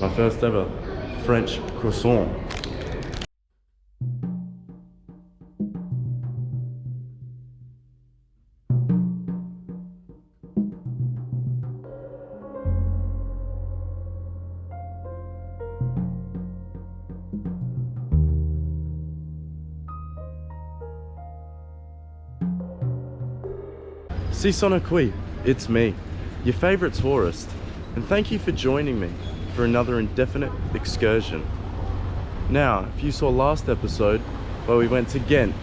My first ever French croissant. Si sono qui, it's me, your favourite tourist, and thank you for joining me for another Indefinite Excursion. Now, if you saw last episode where we went to Ghent,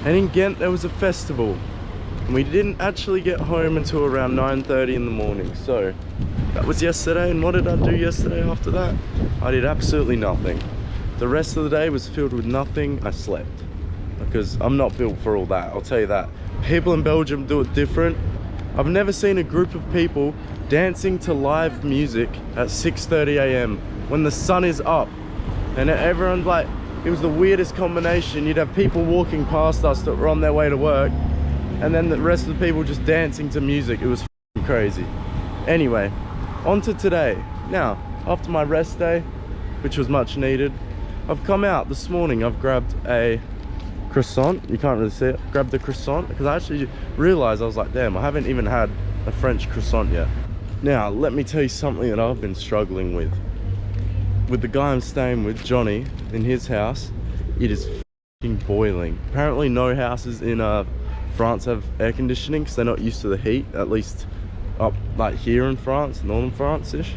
and in Ghent there was a festival, and we didn't actually get home until around 9:30 in the morning, so that was yesterday. And what did I do yesterday after that? I did absolutely nothing. The rest of the day was filled with nothing. I slept, because I'm not built for all that, I'll tell you that. People in Belgium do it different. I've never seen a group of people dancing to live music at 6:30 a.m. when the sun is up, and everyone's like, it was the weirdest combination. You'd have people walking past us that were on their way to work, and then the rest of the people just dancing to music. It was crazy. Anyway, on to today. Now, after my rest day, which was much needed, I've come out this morning. I've grabbed a croissant. You can't really see it. Grabbed the croissant because I actually realized, I was like, damn, I haven't even had a French croissant yet. Now let me tell you something that I've been struggling with the guy I'm staying with, Johnny, in his house. It is fucking boiling. Apparently no houses in France have air conditioning because they're not used to the heat, at least up like here in France, northern France-ish.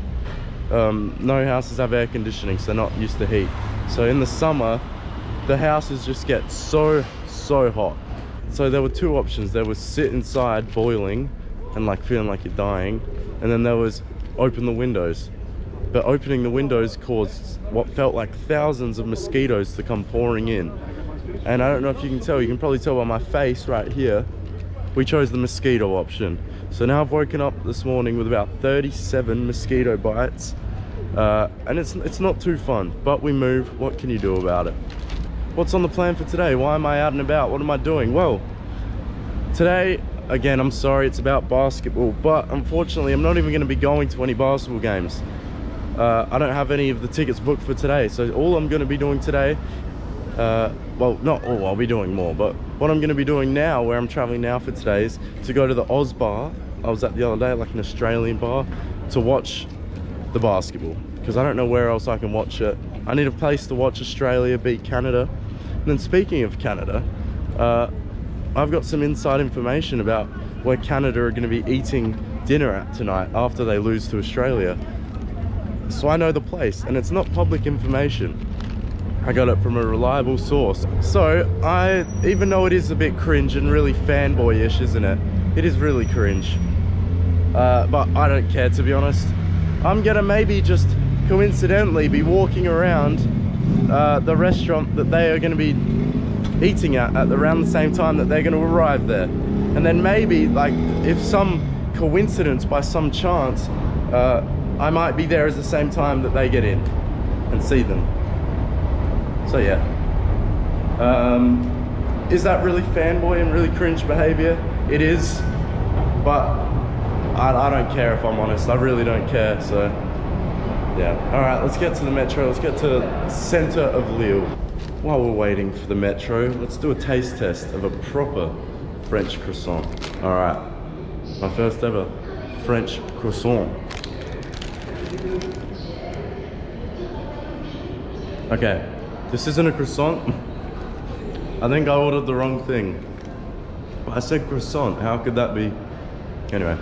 No houses have air conditioning, so they're not used to heat. So in the summer the houses just get so hot. So there were two options. There was sit inside boiling and like feeling like you're dying, and then there was open the windows. But opening the windows caused what felt like thousands of mosquitoes to come pouring in. And I don't know if you can tell, you can probably tell by my face right here, we chose the mosquito option. So now I've woken up this morning with about 37 mosquito bites, and it's not too fun, but we move. What can you do about it? What's on the plan for today? Why am I out and about? What am I doing? Well, today, again, I'm sorry, it's about basketball, but unfortunately I'm not even going to be going to any basketball games. I don't have any of the tickets booked for today, so all I'm going to be doing today, well, not all, I'll be doing more, but what I'm going to be doing now, where I'm traveling now for today, is to go to the Oz bar. I was at the other day, like an Australian bar, to watch the basketball, because I don't know where else I can watch it. I need a place to watch Australia beat Canada. And then speaking of Canada, I've got some inside information about where Canada are going to be eating dinner at tonight after they lose to Australia. So I know the place, and it's not public information. I got it from a reliable source. So even though it is a bit cringe and really fanboyish, isn't it? It is really cringe. But I don't care, to be honest. I'm gonna maybe just coincidentally be walking around the restaurant that they are going to be eating at around the same time that they're going to arrive there, and then maybe, like, if some coincidence, by some chance, I might be there at the same time that they get in and see them. So yeah, is that really fanboy and really cringe behavior? It is, but I don't care, if I'm honest. I really don't care. So yeah, all right, let's get to the metro. Let's get to the center of Lille. While we're waiting for the metro, let's do a taste test of a proper French croissant. All right, my first ever French croissant. Okay, this isn't a croissant. I think I ordered the wrong thing. I said croissant, how could that be? Anyway,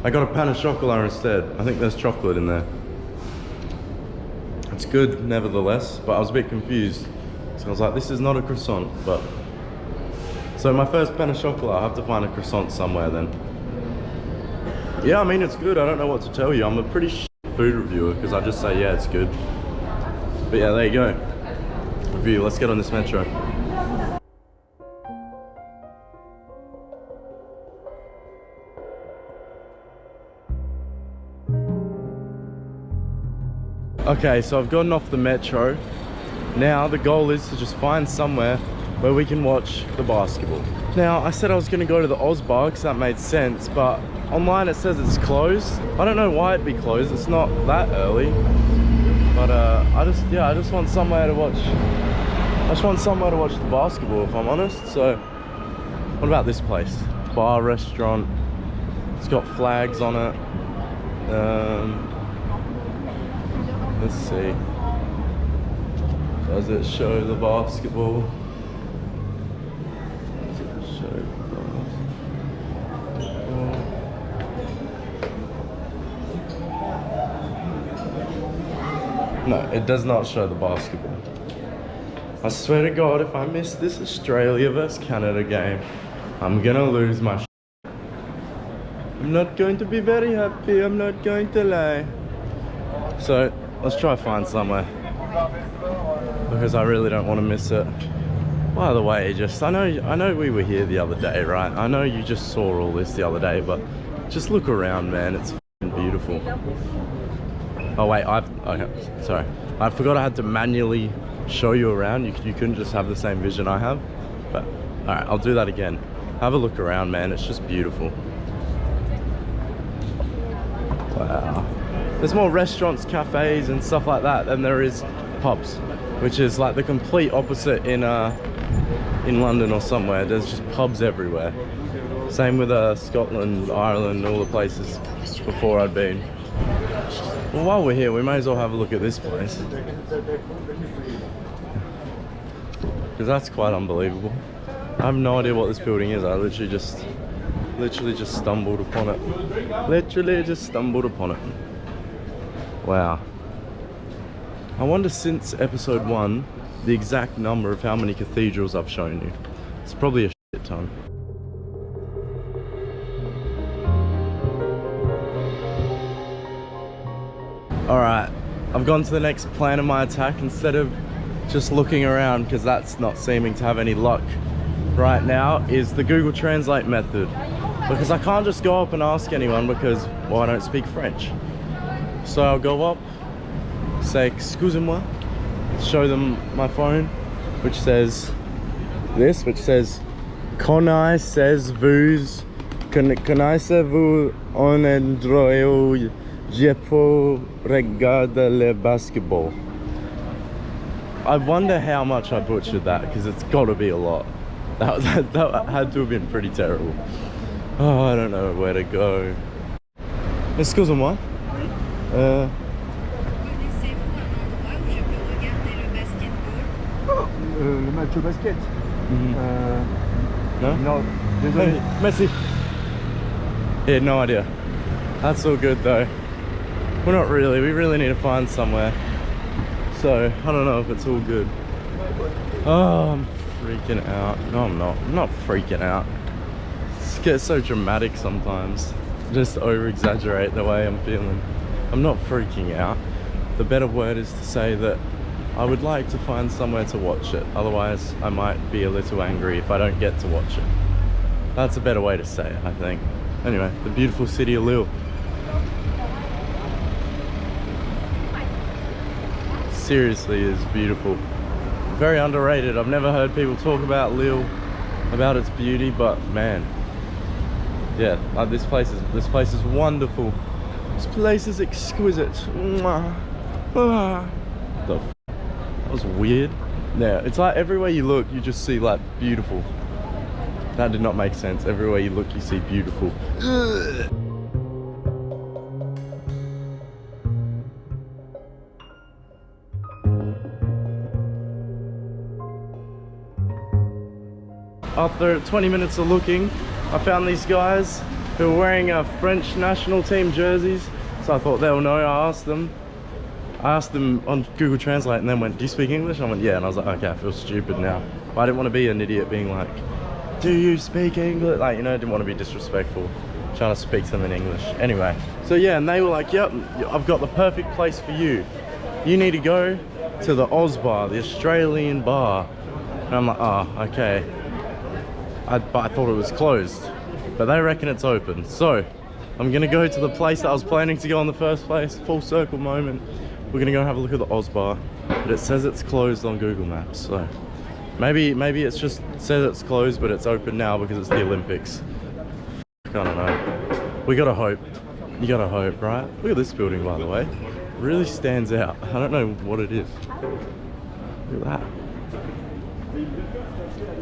I got a pain au chocolat instead. I think there's chocolate in there. It's good nevertheless, but I was a bit confused. So I was like, this is not a croissant, but... So my first pain au chocolat, I have to find a croissant somewhere then. Yeah, I mean, it's good. I don't know what to tell you. I'm a pretty shit food reviewer because I just say, yeah, it's good. But yeah, there you go. Review, let's get on this metro. Okay, so I've gotten off the metro. Now the goal is to just find somewhere where we can watch the basketball. Now, I said I was gonna go to the Oz bar because that made sense, but online it says it's closed. I don't know why it'd be closed, it's not that early. But I just want somewhere to watch. I just want somewhere to watch the basketball, if I'm honest. So, what about this place? Bar, restaurant. It's got flags on it. Let's see. Does it show the basketball? Does it show the basketball? No, it does not show the basketball. I swear to God, if I miss this Australia vs Canada game, I'm gonna lose my shit. I'm not going to be very happy, I'm not going to lie. So, let's try to find somewhere, because I really don't want to miss it. By the way, I know we were here the other day, right? I know you just saw all this the other day, but just look around, man. It's f***ing beautiful. Oh wait, sorry. I forgot I had to manually show you around. You couldn't just have the same vision I have. But, alright, I'll do that again. Have a look around, man. It's just beautiful. Wow. There's more restaurants, cafes, and stuff like that than there is pubs, which is like the complete opposite in London or somewhere. There's just pubs everywhere. Same with Scotland, Ireland, all the places before I'd been. Well, while we're here, we may as well have a look at this place, because that's quite unbelievable. I have no idea what this building is. I literally just stumbled upon it. Literally just stumbled upon it. Wow. I wonder, since episode 1, the exact number of how many cathedrals I've shown you. It's probably a shit ton. Alright, I've gone to the next plan of my attack instead of just looking around, because that's not seeming to have any luck right now, is the Google Translate method. Because I can't just go up and ask anyone because, well, I don't speak French. So I'll go up, say, excusez-moi, show them my phone, which says this, which says, connaissez-vous un endroit où je peux regarder le basketball? I wonder how much I butchered that, because it's got to be a lot. That had to have been pretty terrible. Oh, I don't know where to go. Excusez-moi. Connaissez-vous un endroit où je peux regarder le basketball? Le match au basket. No? Non, désolé. Merci. Yeah, no idea. That's all good though. We're not really. We really need to find somewhere. So, I don't know if it's all good. Oh, I'm freaking out. No, I'm not. I'm not freaking out. It gets so dramatic sometimes. Just over-exaggerate the way I'm feeling. I'm not freaking out. The better word is to say that I would like to find somewhere to watch it. Otherwise, I might be a little angry if I don't get to watch it. That's a better way to say it, I think. Anyway, the beautiful city of Lille. Seriously is beautiful. Very underrated. I've never heard people talk about Lille, about its beauty, but man, yeah, like this place is wonderful. This place is exquisite. Mwah. Ah. That was weird. Yeah, it's like everywhere you look, you just see like beautiful. That did not make sense. Everywhere you look, you see beautiful. Ugh. After 20 minutes of looking, I found these guys who were wearing French national team jerseys, so I thought they'll know. I asked them on Google Translate and then went, do you speak English? I went, yeah, and I was like, okay, I feel stupid now. But I didn't want to be an idiot being like, do you speak English? Like, you know, I didn't want to be disrespectful, trying to speak to them in English. Anyway, so yeah, and they were like, yep, I've got the perfect place for you. You need to go to the Oz bar, the Australian bar. And I'm like, oh, okay. But I thought it was closed, but they reckon it's open. So I'm gonna go to the place that I was planning to go in the first place. Full circle moment. We're gonna go have a look at the Oz bar, but it says it's closed on Google Maps. So Maybe it's just says it's closed, but it's open now because it's the Olympics. I don't know. We gotta hope. You gotta hope, right? Look at this building, by the way. It really stands out. I don't know what it is. Look at that.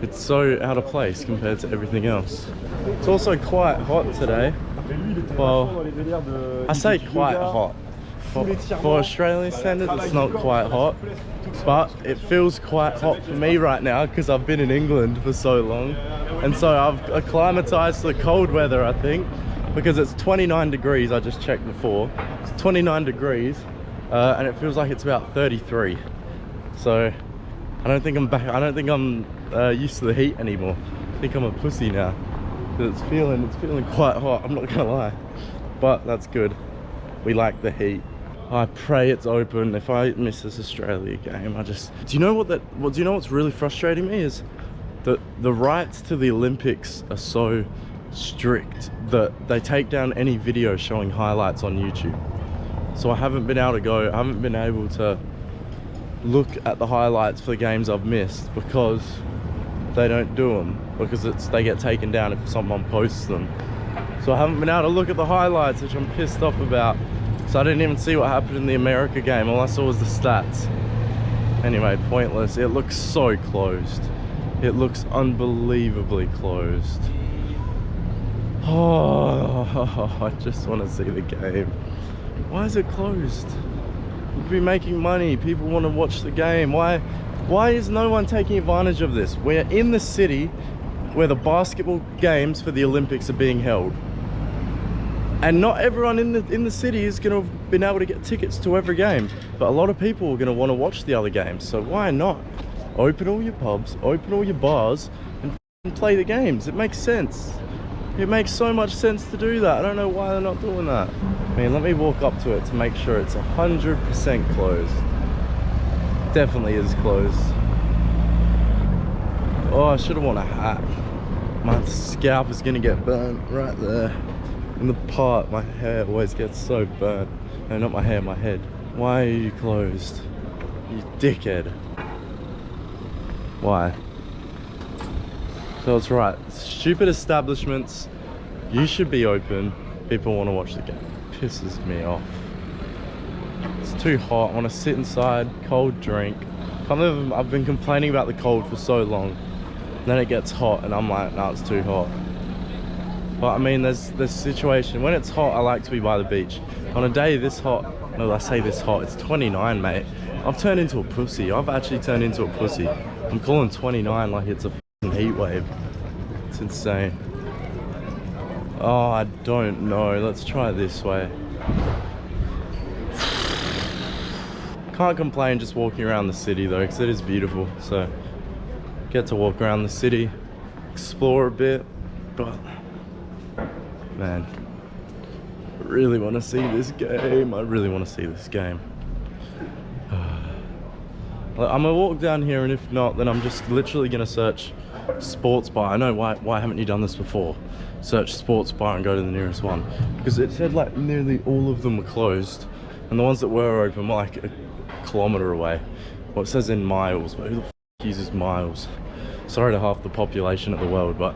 It's so out of place compared to everything else. It's also quite hot today. Well, I say quite hot. For Australian standards, it's not quite hot, but it feels quite hot for me right now because I've been in England for so long, and so I've acclimatized to the cold weather, I think, because it's 29 degrees. I just checked before. It's 29 degrees, and it feels like it's about 33. So I don't think I'm back. I don't think I'm used to the heat anymore. I think I'm a pussy now. It's feeling quite hot. I'm not gonna lie, but that's good. We like the heat. I pray it's open. If I miss this Australia game, do you know what's really frustrating me is that the rights to the Olympics are so strict that they take down any video showing highlights on YouTube. So I haven't been able to look at the highlights for the games I've missed because they don't do them, because they get taken down if someone posts them. So I haven't been able to look at the highlights, which I'm pissed off about. So I didn't even see what happened in the America game. All I saw was the stats. Anyway, pointless. It looks so closed. It looks unbelievably closed. Oh, I just want to see the game. Why is it closed? We could be making money. People want to watch the game. Why is no one taking advantage of this? We're in the city where the basketball games for the Olympics are being held. And not everyone in the city is going to have been able to get tickets to every game. But a lot of people are going to want to watch the other games. So why not? Open all your pubs, open all your bars, and play the games. It makes sense. It makes so much sense to do that. I don't know why they're not doing that. I mean, let me walk up to it to make sure it's 100% closed. Definitely is closed. Oh, I should have worn a hat. My scalp is going to get burnt right there. In the part, my hair always gets so burnt. No, not my hair, my head. Why are you closed? You dickhead. Why? So it's right. Stupid establishments. You should be open. People want to watch the game. It pisses me off. It's too hot. I want to sit inside, cold drink. I've been complaining about the cold for so long. Then it gets hot and I'm like, no, it's too hot. But I mean, there's this situation. When it's hot, I like to be by the beach. On a day this hot, no, I say this hot, it's 29, mate. I've turned into a pussy. I've actually turned into a pussy. I'm calling 29 like it's a fucking heat wave. It's insane. Oh, I don't know. Let's try it this way. Can't complain just walking around the city though, because it is beautiful. So, get to walk around the city, explore a bit, but man, I really want to see this game. I really want to see this game. I'm gonna walk down here, and if not, then I'm just literally gonna search sports bar. I know, why haven't you done this before? Search sports bar and go to the nearest one, because it said like nearly all of them were closed, and the ones that were open were like a kilometer away. Well, it says in miles, but who the f uses miles? Sorry to half the population of the world, but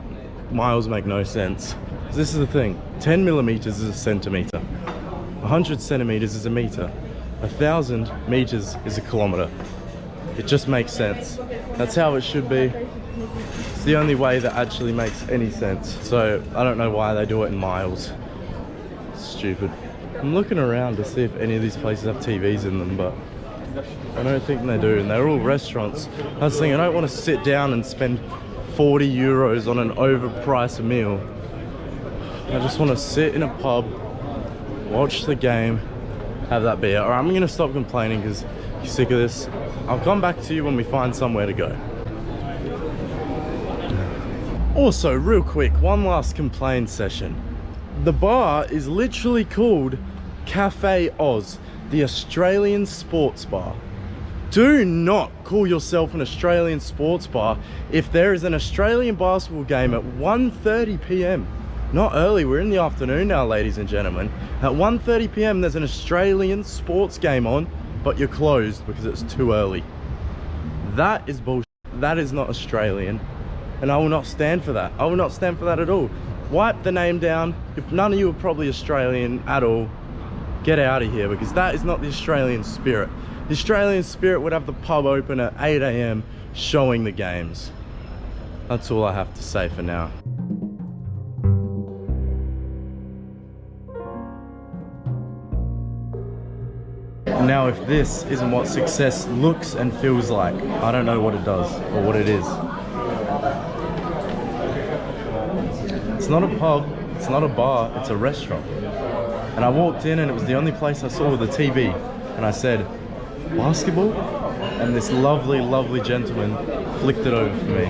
miles make no sense. This is the thing. 10 millimeters is a centimeter. 100 centimeters is a meter. 1,000 meters is a kilometer. It just makes sense. That's how it should be. It's the only way that actually makes any sense. So I don't know why they do it in miles. Stupid. I'm looking around to see if any of these places have TVs in them, but I don't think they do, and they're all restaurants. I was thinking, I don't want to sit down and spend 40 euros on an overpriced meal. I just want to sit in a pub, watch the game, have that beer. Alright, I'm going to stop complaining because you're sick of this. I'll come back to you when we find somewhere to go. Also, real quick, one last complaint session. The bar is literally called Cafe Oz, the Australian sports bar. Do not call yourself an Australian sports bar if there is an Australian basketball game at 1:30 p.m. Not early, we're in the afternoon now, ladies and gentlemen. At 1:30 p.m. there's an Australian sports game on, but you're closed because it's too early. That is bullshit. that is not Australian, and I will not stand for that. I will not stand for that at all. Wipe the name down. If none of you are probably Australian at all, get out of here, because that is not the Australian spirit. The Australian spirit would have the pub open at 8 AM showing the games. That's all I have to say for now. Now, if this isn't what success looks and feels like, I don't know what it does or what it is. It's not a pub, it's not a bar, it's a restaurant. And I walked in and it was the only place I saw with a TV. And I said, basketball? And this lovely, lovely gentleman flicked it over for me.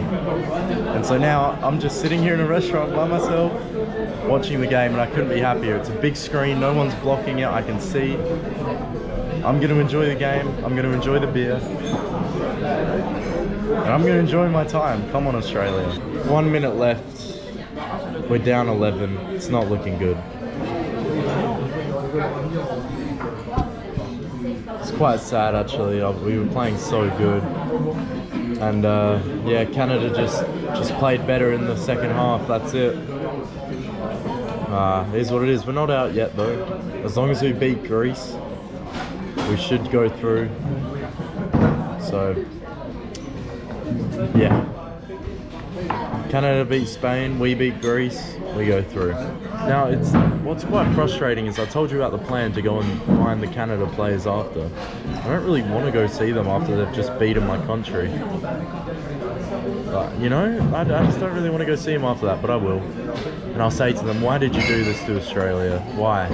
And so now I'm just sitting here in a restaurant by myself, watching the game, and I couldn't be happier. It's a big screen, no one's blocking it, I can see. I'm going to enjoy the game, I'm going to enjoy the beer, and I'm going to enjoy my time. Come on, Australia. 1 minute left, we're down 11, it's not looking good. It's quite sad actually, we were playing so good, and yeah, Canada just played better in the second half, that's it. It is what it is. We're not out yet though. As long as we beat Greece, we should go through. So yeah, Canada beat Spain, we beat Greece, we go through. Now what's quite frustrating is I told you about the plan to go and find the Canada players after. I don't really want to go see them after they've just beaten my country. But, you know, I just don't really want to go see them after that, but I will. And I'll say to them, why did you do this to Australia? Why?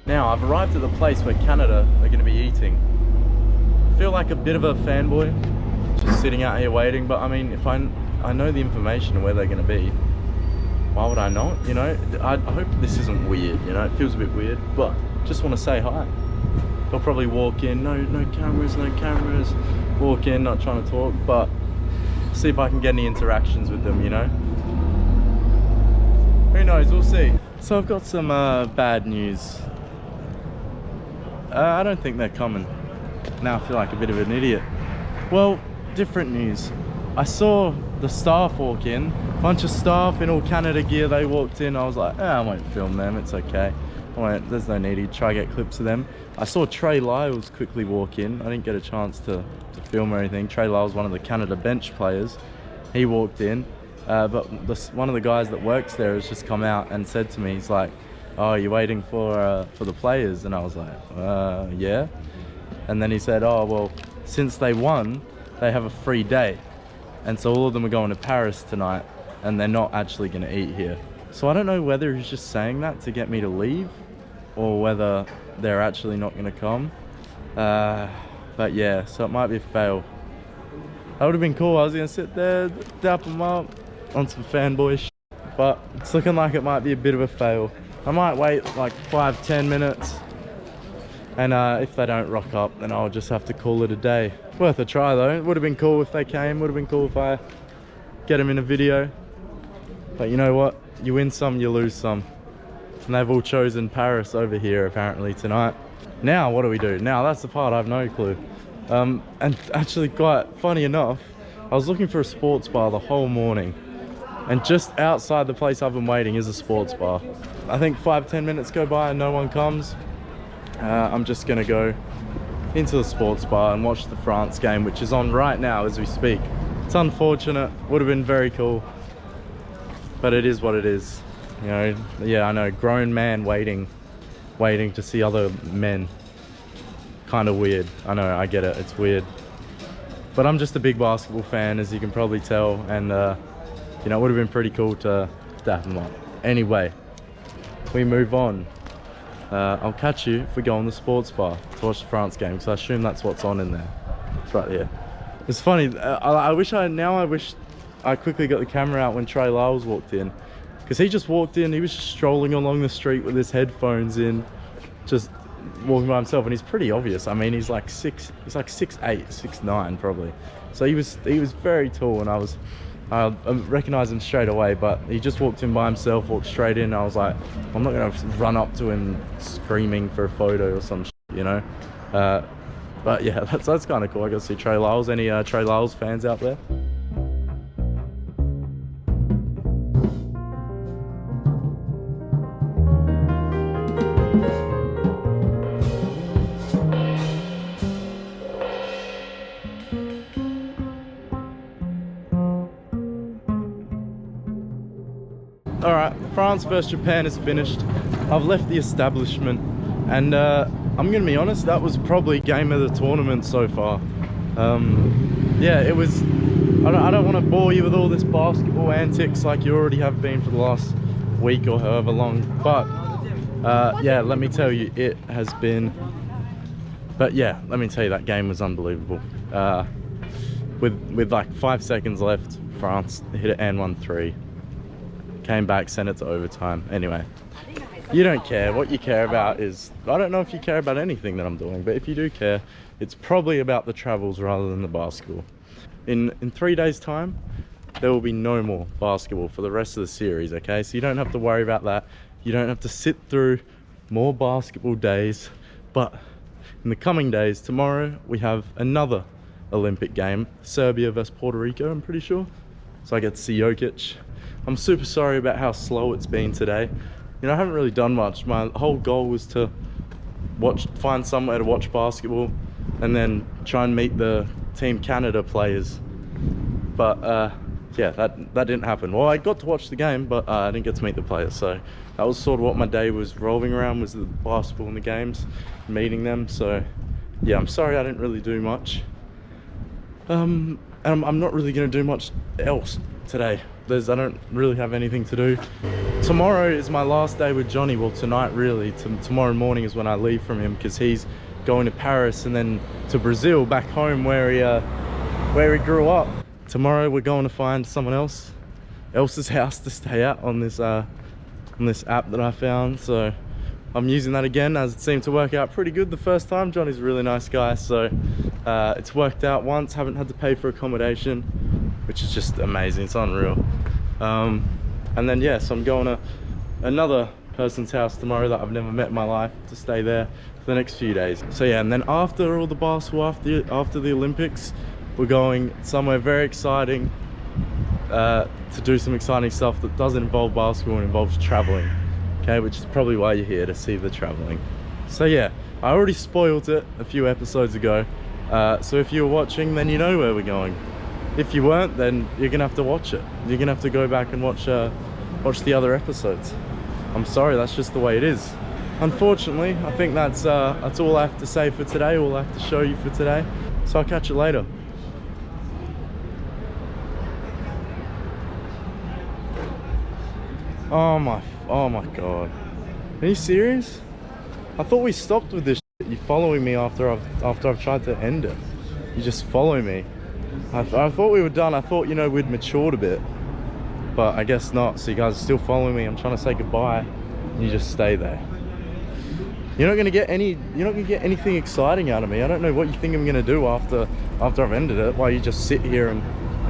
Now, I've arrived at the place where Canada are going to be eating. I feel like a bit of a fanboy, just sitting out here waiting, but I mean, if I know the information of where they're going to be, why would I not? You know, I hope this isn't weird, you know, it feels a bit weird, but just want to say hi. They'll probably walk in, no cameras, walk in, not trying to talk, but see if I can get any interactions with them, you know? Who knows, we'll see. So I've got some bad news. I don't think they're coming. Now I feel like a bit of an idiot. Well, different news. I saw the staff walk in, bunch of staff in all Canada gear, they walked in. I was like, I won't film them, it's okay. There's no need to try to get clips of them. I saw Trey Lyles quickly walk in. I didn't get a chance to film or anything. Trey Lyles, one of the Canada bench players, he walked in. But one of the guys that works there has just come out and said to me, he's like, oh, you're waiting for the players? And I was like, yeah. And then he said, oh, well, since they won, they have a free day. And so all of them are going to Paris tonight, and they're not actually going to eat here. So I don't know whether he's just saying that to get me to leave, or whether they're actually not going to come. But yeah, so it might be a fail. That would have been cool. I was going to sit there, dap them up on some fanboy shit. But it's looking like it might be a bit of a fail. I might wait like 5-10 minutes. And if they don't rock up, then I'll just have to call it a day. Worth a try though. It would have been cool if they came. Would have been cool if I get them in a video. But you know what? You win some, you lose some. And they've all chosen Paris over here apparently tonight. Now what do we do? Now that's the part I have no clue. And actually, quite funny enough, I was looking for a sports bar the whole morning. And just outside the place I've been waiting is a sports bar. I think 5-10 minutes go by and no one comes. I'm just gonna go into the sports bar and watch the France game, which is on right now as we speak. It's unfortunate, would have been very cool, but it is what it is. You know, yeah, I know, grown man waiting to see other men. Kind of weird. I know, I get it, it's weird. But I'm just a big basketball fan, as you can probably tell, and you know, it would have been pretty cool to dap them up. Anyway, we move on. I'll catch you if we go on the sports bar to watch the France game, because I assume that's what's on in there. It's right here. It's funny, I wish I quickly got the camera out when Trey Lyles walked in, because he just walked in, he was just strolling along the street with his headphones in, just walking by himself, and he's pretty obvious. I mean, he's like 6'8", 6'9" probably. So he was very tall, and I was I recognized him straight away, but he just walked in by himself, walked straight in. I was like, I'm not gonna run up to him screaming for a photo or some shit, you know. But yeah, that's kind of cool. I got to see Trey Lyles. Any Trey Lyles fans out there? Alright, France versus Japan is finished. I've left the establishment, and I'm gonna be honest, that was probably game of the tournament so far. Yeah, it was. I don't want to bore you with all this basketball antics like you already have been for the last week or however long, but yeah, let me tell you, it has been. But yeah, let me tell you, that game was unbelievable. With like 5 seconds left, France hit it and won 3. Came back, sent it to overtime. Anyway, you don't care. What you care about is, I don't know if you care about anything that I'm doing, but if you do care, it's probably about the travels rather than the basketball. In 3 days time, there will be no more basketball for the rest of the series, okay? So you don't have to worry about that. You don't have to sit through more basketball days. But in the coming days, tomorrow we have another Olympic game, Serbia versus Puerto Rico, I'm pretty sure. So I get to see Jokic. I'm super sorry about how slow it's been today. You know, I haven't really done much. My whole goal was to find somewhere to watch basketball and then try and meet the Team Canada players. But yeah, that didn't happen. Well, I got to watch the game, but I didn't get to meet the players. So that was sort of what my day was revolving around, was the basketball and the games, meeting them. So yeah, I'm sorry I didn't really do much. And I'm not really going to do much else today. I don't really have anything to do. Tomorrow is my last day with Johnny. Well, tonight really. Tomorrow morning is when I leave from him, because he's going to Paris and then to Brazil, back home where he grew up. Tomorrow we're going to find someone else's house to stay at on this app that I found. So I'm using that again, as it seemed to work out pretty good the first time. Johnny's a really nice guy, so it's worked out once. Haven't had to pay for accommodation, which is just amazing. It's unreal. And then yeah, so I'm going to another person's house tomorrow that I've never met in my life, to stay there for the next few days. So yeah, and then after all the basketball, after the Olympics, we're going somewhere very exciting to do some exciting stuff that doesn't involve basketball and involves traveling. Okay, which is probably why you're here, to see the traveling. So yeah, I already spoiled it a few episodes ago. So if you were watching, then you know where we're going. If you weren't, then you're gonna have to watch it. You're gonna have to go back and watch the other episodes. I'm sorry, that's just the way it is. Unfortunately, I think that's all I have to say for today, all I have to show you for today. So I'll catch you later. Oh my god. Are you serious? I thought we stopped with this shit. You following me after I've tried to end it. You just follow me. I thought we were done. I thought, you know, we'd matured a bit, but I guess not. So you guys are still following me. I'm trying to say goodbye, and you just stay there. You're not gonna get anything exciting out of me. I don't know what you think I'm gonna do after I've ended it. Why you just sit here and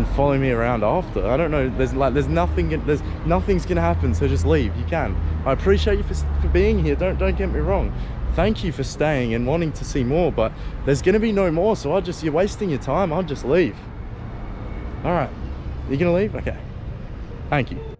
follow me around after? I don't know. There's nothing's gonna happen. So just leave. You can. I appreciate you for being here. Don't get me wrong. Thank you for staying and wanting to see more, but there's gonna be no more, so you're wasting your time. I'll just leave. All right, you're gonna leave? Okay, thank you.